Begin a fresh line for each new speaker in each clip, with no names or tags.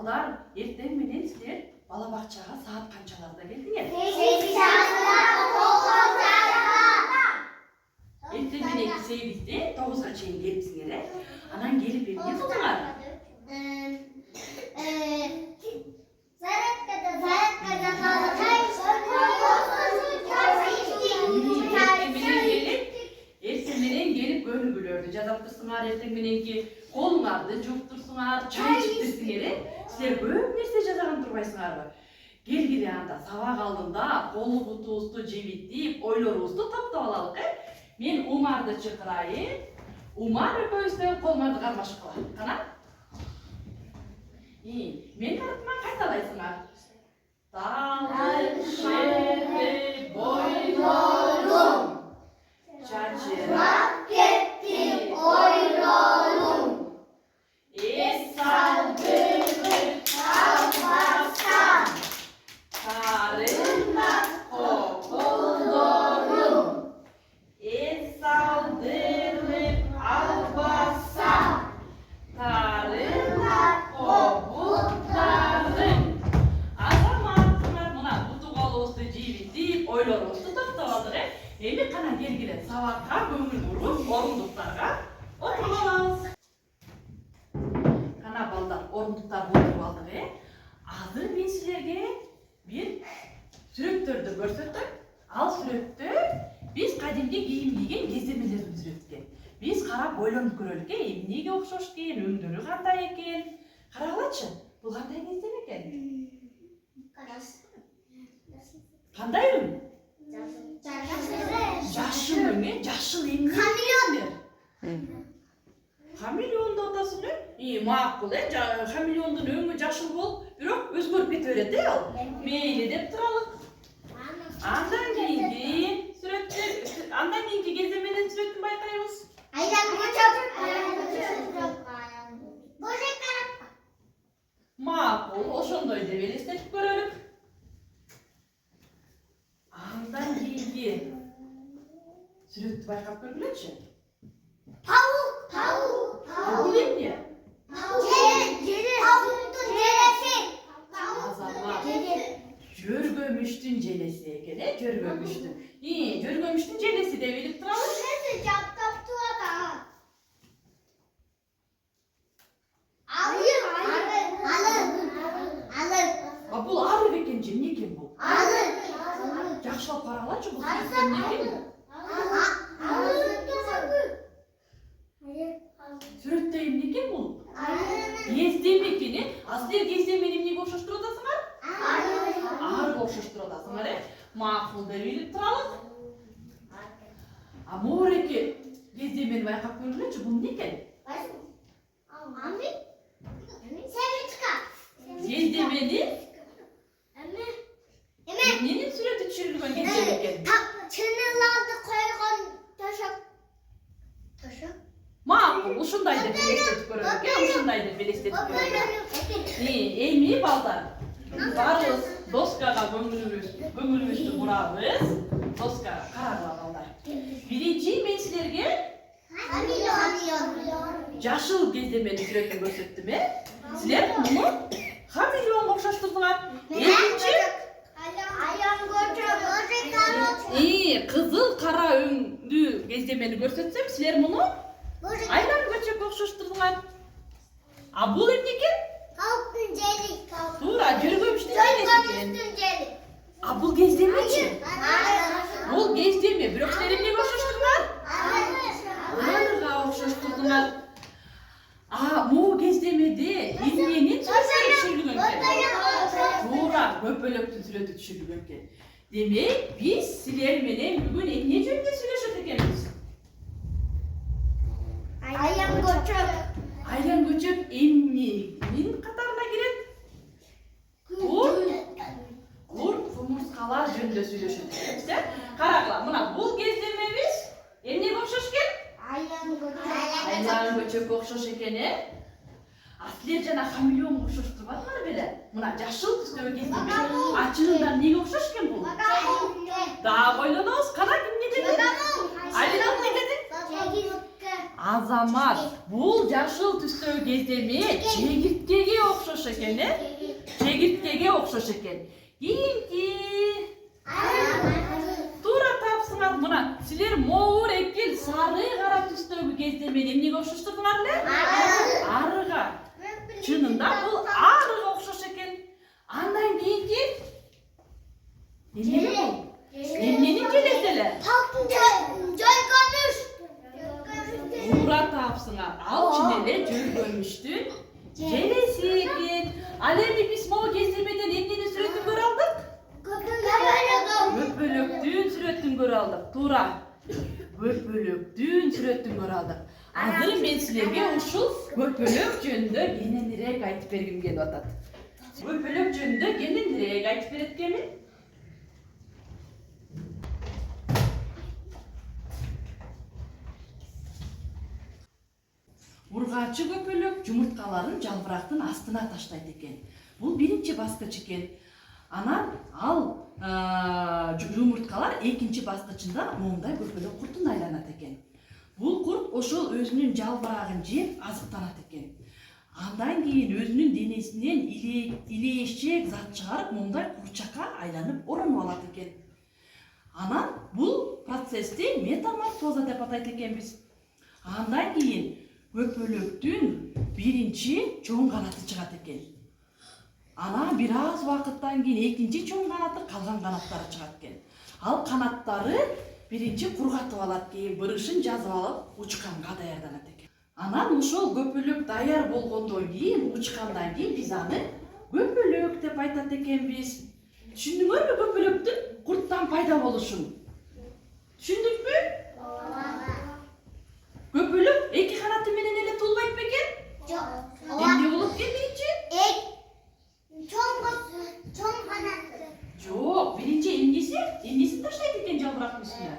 Балдар, эртең менен силер бала бакчага саат канчаларда келдиңер? Эртең менен 8-те 9га чейин келипсиңер, анан келип эмне кылдыңар? Эртең менен келип көнүгүүлөрдү жасап турсуңар, эртең мененки колуңарды жууп турсуңар, чай ичип турсуңар, силер көп нерсе жасаган турбайсыңарбы? Келгиле анда сабак алдында колу бутубузду жебитип, ойлорубузду топтоп алалык, Мен Умарды чакырайын. Умар экөөбүздөн колмарды кармаш кылат. Кана? Мен артыман кайталайсыңар. Талай шерде бойлорум, чачырап кетти ойлорум. Эс салдырып калмастан, карындан кокулдорум. Эс салдырып албасам, карындан кобулдарым. Азаматыңар мына буту колубузду жибитип, ойлорубузду топтоп алдык, Эми кана келгиле сабакка көңүл буруп, орундуктарга отуруп алабыз. Кана балдар, орундуктарга отуруп алдык, Азыр мен силерге бир сүрөттөрдү көрсөтөм. Ал сүрөттө биз кадимки кийим кийген кездемелерди сүрөткөн. Биз карап ойлонуп көрөлүк, эмнеге окшош экен, өңдөрү кандай экен? Карагылачы, бул кандай кездеме экен? Кандай өң? Жашыл өң, жашыл эмне? Хамелеон. Хамелеон деп атасың, макул, хамелеондун өңү жашыл болуп, бирок өзгөрүп кете берет, ал. Мейли деп туралык. Андан кийинки сүрөттү, андан кийинки кездеменин сүрөтүн байкайбыз. Макул, ошондой деп элестетип көрөлүк. Андан кийинки сүрөттү байкап көргүлөчү. Таук. Бул эмне? Тауктун желеси. Азамат. Жөргөмүштүн желеси экен, жөргөмүштүн. Жөргөмүштүн желеси деп билип турабыз. Жактап турат. Бул арып экен же, эмне экен бул? Жакшылап карагылачы, бул эмне экен? Сүрөттө эмне экен бул? Кездеме экен, силер кездемени эмнеге окшоштуруп атасыңар? Арыга окшоштуруп атасыңар, макул деп билип туралык. Моореке кездемени байкап көргүлөчү, бул эмне экен? Кездемени эмненин сүрөтү түшүрүлгөн кездеме экен? Чынырларды койгон тошок. Макул, ушундай деп элестетип көрөлүк, ушундай деп элестетип көрөлүк. Эми балдар, барыбыз доскага көңүлүбүздү бурабыз. Доскага карагыла балдар. Биринчи мен силерге жашыл кездеменин сүрөтүн көрсөттүм, Силер муну хамелеонго окшоштурдуңар. Экинчи кызыл кара өңдүү кездемени көрсөтсөм, силер муну айлан көчөккө окшоштурдуңар. Бул эмне экен? Тауктун жели. Туура, жөргөмүштүн желеси экен. Бул кездемечи? Бул кездеме, бирок силер эмнеге окшоштурдуңар? Арыга окшоштурдуңар. Могу кездемеде эмненин сүрөтү түшүрүлгөн экен? Туура, көпөлөктүн сүрөтү түшүрүлгөн экен. Демек, биз силер менен бүгүн эмне жөнүндө сүйлөшөт экенбиз? Айлан көчөк. Айлан көчөк эмненин катарына кирет? Кумурскалар жөнүндө сүйлөшөт экенбиз. Карагыла, мына бул кездемебиз эмнеге окшош экен? Айлан көчөккө окшош экен, Силер жана хамелеонго окшоштурбадыңар беле? Мына жашыл түстөгү кездеме. Чынында эмнеге окшош экен бул? Дагы ойлонобуз. Кана ким не деди? Айлан не деди? Азамат, бул жашыл түстөгү кездеме чегирткеге окшош экен, чегирткеге окшош экен. Кийинки туура таапсыңар. Мына силер моур экил сары кара түстөгү кездемени эмнеге окшоштурдуңар эле? Арыга. Чынында бул арыга окшош экен. Андан кийинки эмне бул? Эмненин желеси эле? Туура таапсыңар. Ал чын эле жөлгөмүштүн желеси экен. Ал эми биз могу кездемеден эмненин сүрөтүн көрө алдык? Көпөлөктүн сүрөтүн көрө алдык. Туура. Көпөлөктүн сүрөтүн көрө алдык. Азыр мен силерге ушул көпөлөк жөнүндө кененирээк айтып бергим келип атат. Көпөлөк жөнүндө кененирээк айтып берет экенмин. Ургаачы көпөлөк жумурткаларын жалбырактын астына таштайт экен. Бул биринчи баскыч экен. Анан ал жумурткалар экинчи баскычында моундай көпөлөк куртун айланат экен. Бул курт ошол өзүнүн жалбырагын жеп азыктанат экен. Андан кийин өзүнүн денесинен илээшчек зат чыгарып моундай курчакка айланып оронуп алат экен. Анан бул процессти метаморфоза деп атайт экенбиз. Андан кийин көпөлөктүн биринчи чоң канаты чыгат экен. Анан бир аз убакыттан кийин экинчи чоң канаты, калган канаттары чыгат экен. Ал канаттары биринчи кургатып алат, кийин бырышын жазып алып, учканга даярданат экен. Анан ошол көпөлөк даяр болгондон кийин, учкандан кийин биз аны көпөлөк деп айтат экенбиз. Түшүндүңөрбү көпөлөктүн курттан пайда болушун? Түшүндүкпү? Көпөлөк эки канаты менен эле туулбайт бекен?
Жок.
Эмне болот экен биринчи?
Чоң канаты.
Жок, биринчи эмнесин таштайт экен жалбырактын үстүнө?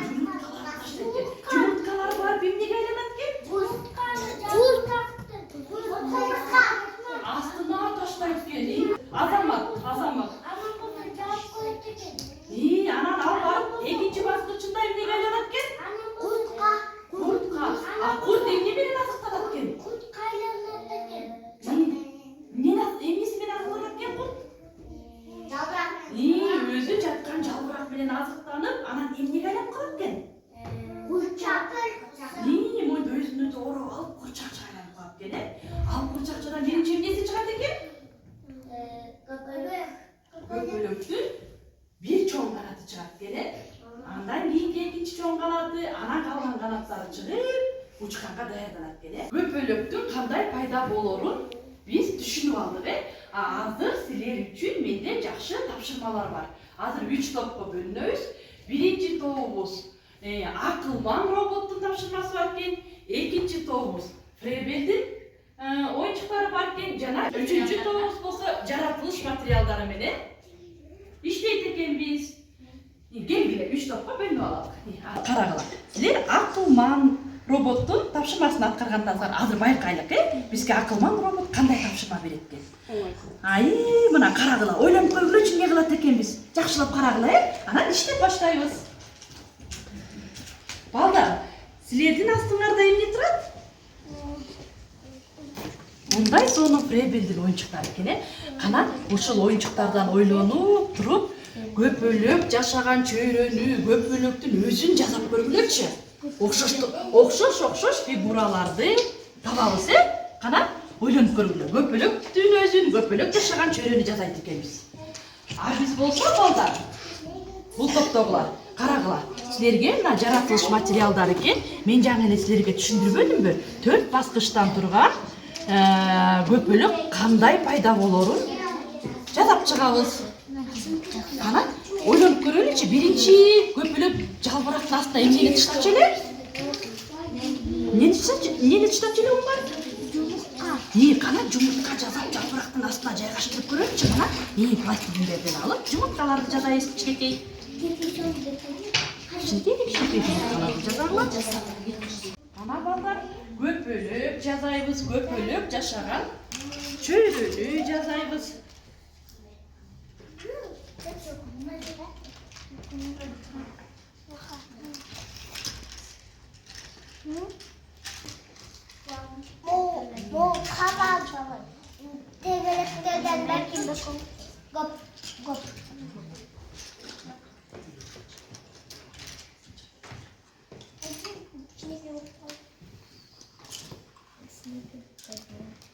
Жумурткаларды таштайт экен. Жумурткалар барып эмнеге айланат экен? Астына таштайт экен. Азамат. Анан ал барып экинчи баскычында эмнеге айланат экен? Куртка. А курт эмне менен азыкталат экен?
Куртка айланат экен.
Эмнеси менен азыкталат экен курт?
Жалбырак.
Өзү жаткан жалбырак менен азыктанып, анан эмнеге айланып калат экен?
Курчак.
Монда өзүнүн ороп алып курчакча айланып калат экен. Ал курчакчадан биринчи эмнеси чыгат экен? Көпөлөктүн бир чоң канаты чыгат экен. Андан кийинки экинчи чоң канаты, анан калган канаттары чыгып, учканга даярданат экен. Көпөлөктүн кандай пайда болорун биз түшүнүп алдык. Азыр силер үчүн менде жакшы тапшырмалар бар. Азыр 3 топко бөлүнөбүз. Биринчи тобубуз акылман роботтун тапшырмасы бар экен. Экинчи тобубуз Фребелдин оюнчуктары бар экен. Жана үчүнчү тобубуз болсо жаратылыш материалдары менен иштейт экенбиз. Келгиле 3 топко бөлүнүп алалы. Карагыла. Силер акылман роботтун тапшырмасын аткаргандан соң азыр байкайлык, бизге акылман робот кандай тапшырма берет экен? Мына карагыла, ойлонуп көргүлөчү эмне кылат экенбиз? Жакшылап карагыла, анан иштеп баштайбыз. Балдар, силердин астыңарда эмне турат? Мындай сонун Фребелдин оюнчуктары экен. Кана ушул оюнчуктардан ойлонуп туруп, көпөлөк жашаган чөйрөнү, көпөлөктүн өзүн жасап көргүлөчү. Окшош фигураларды табабыз, Кана ойлонуп көргүлө. Көпөлөктүн өзүн, көпөлөк жашаган чөйрөнү жасайт экенбиз. Биз болсо балдар, бул топтогулар, карагыла. Силерге мына жаратылыш материалдары экен. Мен жаңы эле силерге түшүндүрбөдүмбү? 4 баскычтан турган көпөлөк кандай пайда болорун жасап чыгабыз. Кана ойлонуп көрөлүчү. Биринчи көпөлөк жалбырактын астына эмнени таштачу эле? Эмнени таштачу эле унбар? Кана жумуртка жасап жалбырактын астына жайгаштырып көрөлүчү. Кана пластиктерден алып жумурткаларды жасайбыз кичинекей. Кичинекей жумурткаларды жасагыла. Ана балдар, көпөлөк жасайбыз, көпөлөк жашаган чөйрөнү жасайбыз.
뭐 가봐 저거. 대결했던 날긴 먹고 거.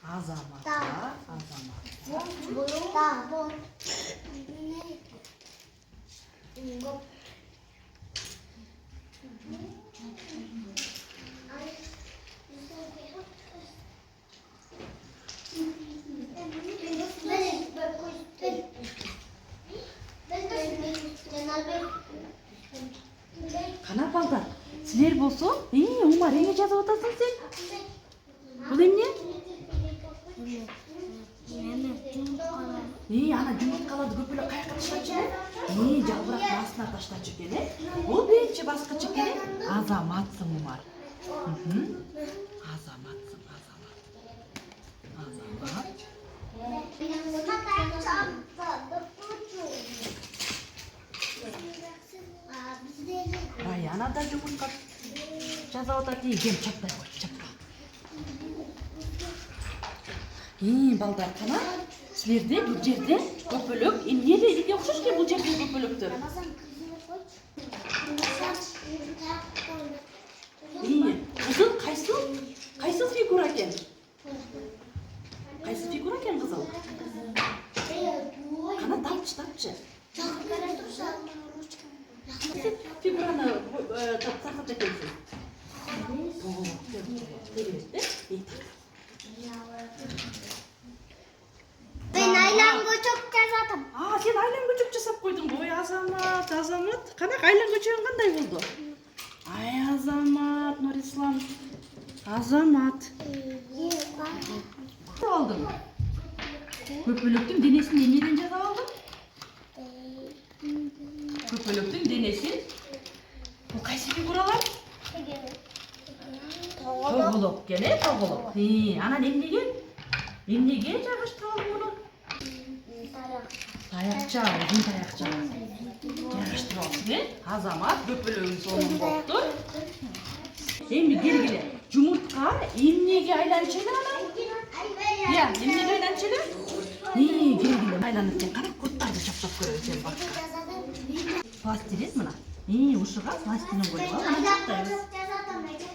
아자마다.
뭐. 이거.
Қана балдар, сілер болсын, Омар, ене жазып отасың сен? Бұл емне? Ана жұмыртқаларды көпілі қайыққа таштап жүр? Жалбырақ басына таштап жүр екен, Ол бірінші басқа жүр екен, Азаматсың, Омар. Азаматсың, Азамат. Раяна да жұмыртқа жазып отады, егем чаптай қой, чапқа. Балдар, қана, сілерде бұл жерде көпілік, неде еге ұқсас ке бұл жерде көпіліктер? Қызыл қайсыл фигура екен? Қайсы фигура екен қызыл? Қана тапшы. Фигураны тапсақат екенсің.
Ben aylango çok жазадым.
Сен айлан көчек жасап қойдың ғой, Азамат. Қанақ айлан көчегің қандай болды? Ай, Азамат, Нұрислам. Азамат. Алдың? Көпіліктің денесін неден жазап алдың? Көпіліктің денесін? Бұл қайсы фигуралар? Тоғылық келе, тоғылық. Анан емнеге жағыштырып алдың мұны? Таяқша, өзің таяқша. Жағыштырып алдың, Азамат, көпілігің соның болып тұр. Емді келгеле, жұмыртқа емнеге айланшылы ана? Емнеге айланшылы? Келгеле, айланып сен қарап, көттарды шап-шап көріп сен баққа. Пластилин мұна. Ұшыға пластилин қойып ал, мұны қоттайыз.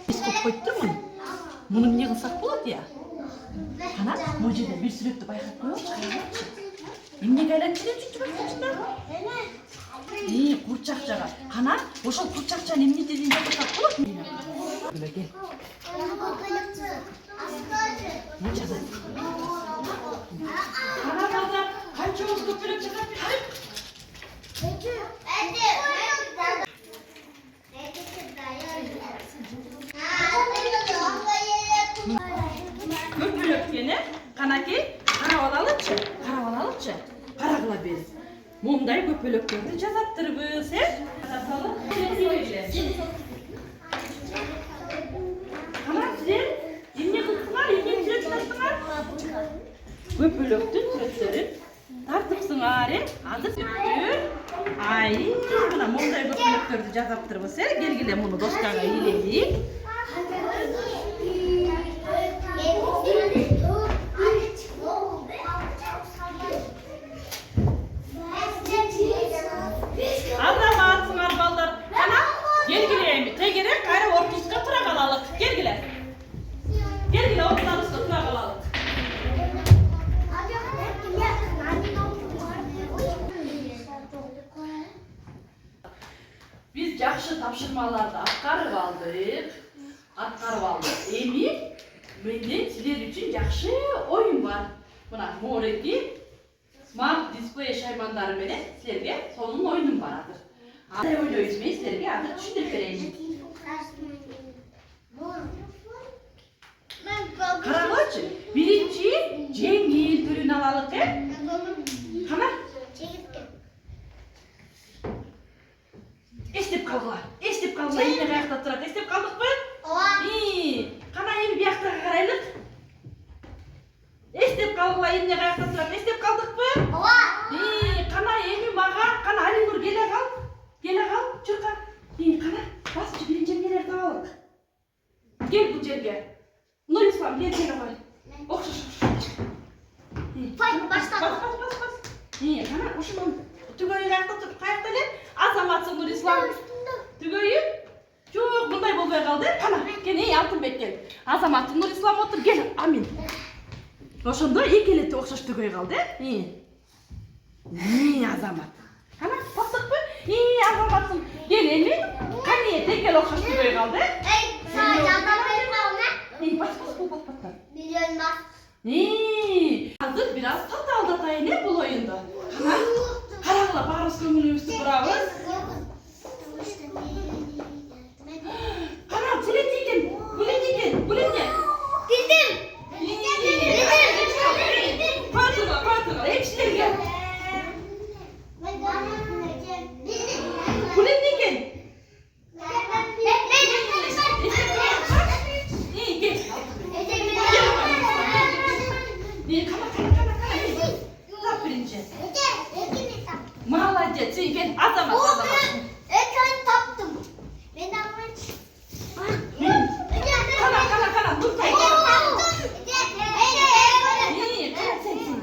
Біз көп қойып тұрмын. Мұның не қылсақ болады, Қана, бұл жерде бір суретті байқап қойып, емнеге айланшылы жүнші бақсаңшында? Құрчақшаға. Қана, ошол құрчақшаны емне деген жазып болады? Böyle gel. Ne çadır? Kanalda kaçıyoruz köpürük çıkarttık. Köpürük yine kanaki karavalalıkçı. Karagıla bir. Mumday köpürüklerini cazattırıbız. Cazatalım. Көпіліктің сүреттерін тартыпсыңар, азыр сүттір. Мына мұндай көпіліктерді жазаптыр бұсы. Келгіле мұны достаға елейік. Азаматсыңар балдар. Қана, келгіле тегерек қайра ортысқа тұра қалалық. Келгіле, ортысқа тұра қалалық. Biz жақсы тапшырмаларды атқарып алдық. Эми менден силер үчүн жакшы оюн бар. Мына Мореки Smart Display шаймандары менен силерге сонун оюнум бар азыр. Кандай ойлойсуз, мен силерге азыр түшүндүрүп берейин. Карагычы, биринчи жеңил түрүн алалык, Кана? Эстеп калгыла, эмне каякта турат, эстеп калдыкпы? Кана эми бияктага карайлык. Эстеп калгыла, эмне каякта турат, эстеп калдыкпы? Кана эми мага, кана Алинур келе кал, чурка. Кана, басчы биринчи эмнелерди алалык. gel bu жерге. Nurислам, gel gel koy. Okşuş.
Başla.
Bas. İyi, kana uşunun tügöyü kayakta le. Azamatsın Nurислам. Tügöyü. Çok bunday bolbay kaldı. Kana, gel iyi Алтынбек gel. Azamatsın Nurислам otur gel. Amin. Ошондо экелетте окшош төгөй калды. Азамат. Kana токтоппу? Азаматсың. Gel эми. Кане текел окшош төгөй калды.
Sana candan benim ne?
Bas.
Milyon bas.
Hazır biraz tat aldatayın ne bu oyunda. Kana, karagıla barız kömürümüzü buramız. Kana, bulet yiyin. Bu ne?
Bildim.
Patına, hepsileri gel. Bulet yiyin. İyi, gel. Kana. Tap birinci. Молодец, iyi gel. Azamat.
Taptım. Ben
Kana, dur kay. İyi, kana sen gel.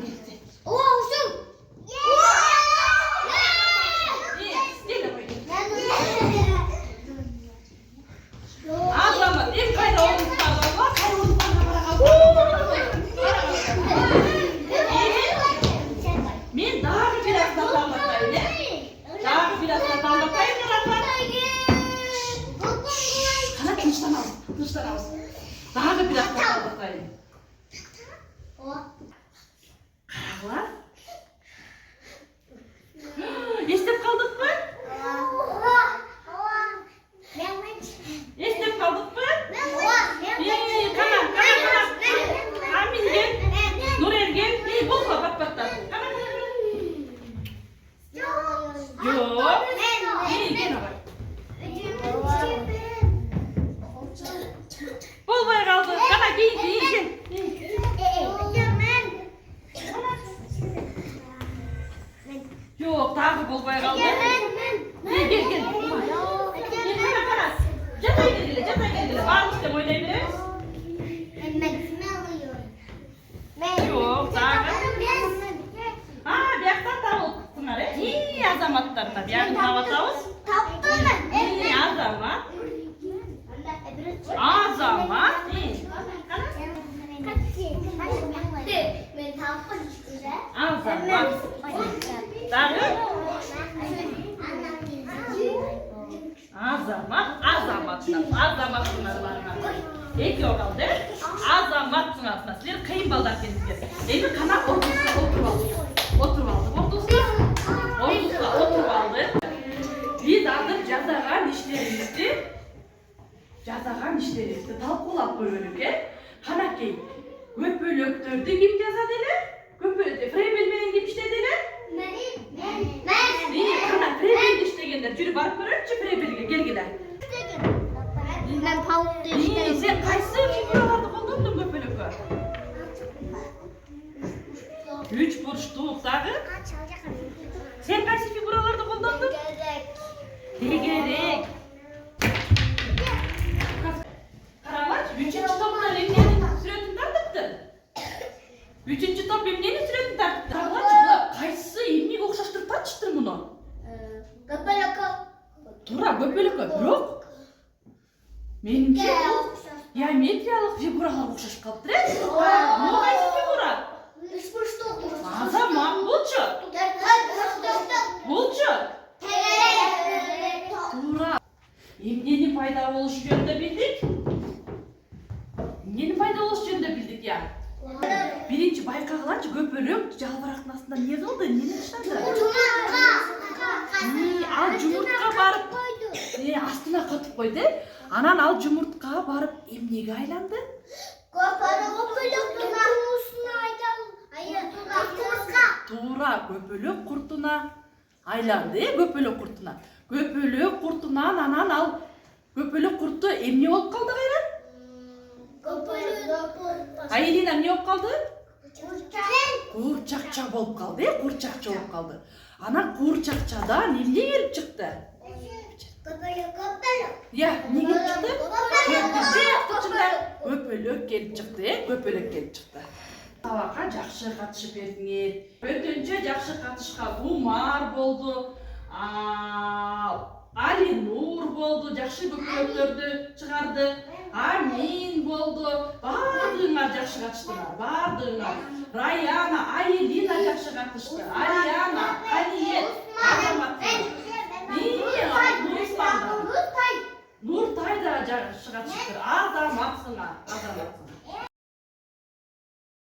İyi, gel de bakayım. Azamat, ilk kayda oğlum sana. Bak, oğlum bana. Men daha biraz da anlatayım ne? Daha biraz da anlatayım ne lan? Kana kılıçtan al. Daha biraz da anlatayım. Karagılar. Estep kaldık mı? Estep kaldık mı? İyi, kana. Amin gel. Nurer gel. İyi, bozma pat. Kana. Yok. İyi, gel bak. Bolbay kaldı. Kana giy, gel. Yok, daha bolbay kaldı. İyi, gel. Kana. Catay gel. Var işte oynayabiliriz. Yok, daha. Bir yaktan tavuk bunları. İyi azamatlar tabii. Yani tavatavuz. İyi azamat. İyi. Azamat. Daha. Azamat bunlar var. Eki o kaldı. Azamat sınavına. Sizler kayın baldak kendiniz. Evi kana otur aldı. Otur aldı. Biz artık jazagan işlerimizdi. Talqılap bölümge. Kana key. Köpölöktörдү kim жазады эле? Фрейбель менен ким иштедилер? Kana Фрейбель иштегендер. Жүрүп барып көрөчү Фрейбелге келгиле.
Ben tavuk değiştirim.
Sen kayсы фигураларды колдондуң көпөлөккө? 3 бурчтук дагы. Sen kayсы фигураларды колдондуң? Тегерек. Караңарчы, 3-чү топтон эмненин сүрөтүн тартыптыр? 3-чү топ эмненин сүрөтүн тартыптыр? Караңарчы, булар кайсы эмнеге окшоштуруп тартыштыр муну?
Köpelökö.
Туура, көпөлөккө. Бирок менимче геометриялык фигураларга окшошуп калыптыр, э? Муну кайсы фигура? Азамат болчу. Туура. Эмненин пайда болушу жөнүндө билдик. Я. Биринчи байкагылачы көпөлөк жалбырактын астында эмне кылды? Эмне таштады? Ал жумуртка барып, астына катып койду. Анан ал жумуртка барып эмнеге айланды? Туура, көпөлөк куртуна айланды, көпөлөк куртунан анан ал көпөлөк курту эмне болуп калды кайра? Айлина эмне болуп калды? Курчакча болуп калды, Анан курчакчадан эмне келип чыкты? Я, эмне келип чыкты? Чындап келіп шықты, көпөлөк келіп шықты. Сабаққа жақсы қатысып бердіңер. Өтінше жақсы қатысқа Умар болды, Алинур болды, жақсы көпөлөктөрдү шығарды. Амин болды. Бардыңар жақсы қатыстыңар, бардыңар. Раяна, Айлина жақсы қатысты. Ариана, Алиет, Азамат